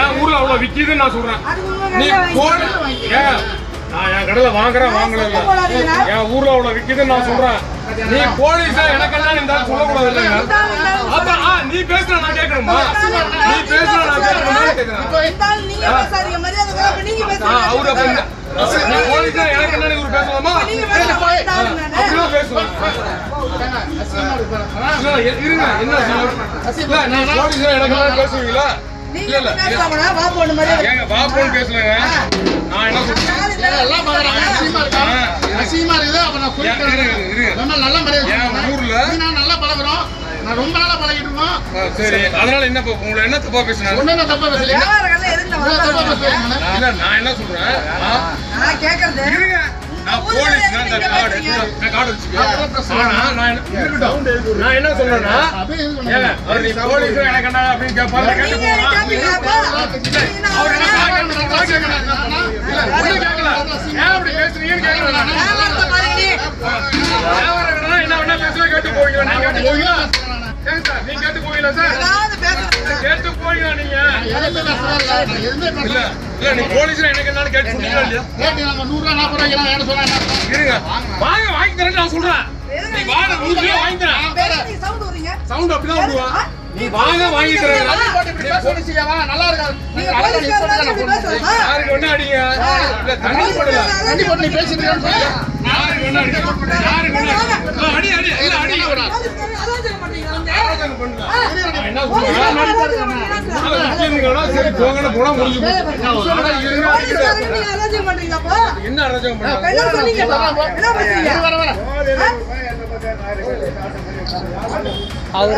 என் ஊர்ல அவ்வளவு விக்குதுன்னு நான் சொல்றேன். நீ போன் நான் என் கடையில வாங்குறேன் வாங்கல என் ஊர்ல அவ்வளவு விக்குதுன்னு நான் சொல்றேன். நீ போலீஸா எனக்கு என்ன இருந்தாலும் சொல்லக்கூடாது இல்லைங்க. அப்ப நீ பேசுற நான் கேட்கணுமா? நீ பேசுற நான் கேட்கணுமா? அவரு நீ போலீஸா எனக்கு என்ன இவரு பேசலாமா? அப்படிதான் பேசுவேன். இருங்க என்ன சொல்லுங்க. நான் போலீஸா எனக்கு என்ன பேசுவீங்களா? இல்ல இல்ல ஏங்க வாப்போன்னு பேசலங்க. நான் என்ன சொல்றேன் நல்லா பழகுறோம். நான் ரொம்ப நாளா பழகிட்டு இருக்கோம். சரி அதனால என்ன உங்களை என்ன தப்பா பேசுறேன்? இல்ல நான் என்ன சொல்றேன் நான் போலீஸ் நான் கார்டு வச்சுக்கேன். நான் என்ன சொல்றேன்னா நீ போலீஸ் எனக்கு என்ன அப்படின்னு கேட்பாரு கேட்டு போனா அவர் என்ன அப்படி பேசுறீங்கன்னு கேட்கல. என்ன வேணா பேசுவா கேட்டு போவீங்களா? நீங்க கேட்டு போவீங்களா? நீ கேட்டு போவீங்களா சார்? கேட்டு போவீங்களா நீங்க? இல்ல இல்ல நீ போலீஸ்ல எனக்கு என்னன்னு கேட்டு சொன்னீங்களா இல்லையா? இருங்க வாங்க வாங்கி தரேன் நான் சொல்றேன். நீ வாங்க உங்களுக்கு வாங்கி தரேன். சவுண்ட் அப்படிதான் விடுவா. நீ வாங்க வாங்கி தரேன். நல்லா இருக்காது. யாருக்கு ஒண்ணு அடிங்க. இல்ல தண்ணி போடல. தண்ணி போட்டு நீ பேசிட்டு இருக்க. யாருக்கு ஒண்ணு அடிங்க. யாருக்கு ஒண்ணு அடி அடி இல்ல அடி போடா. ஆலோசனை பண்ணுங்க. என்ன சொல்றீங்க? சரி போங்கன்னு போனா முடிஞ்சு போச்சு. என்ன அராஜகம் பண்றீங்க? என்ன சொன்னீங்க? என்ன பேசுறீங்க? வர வர அவர்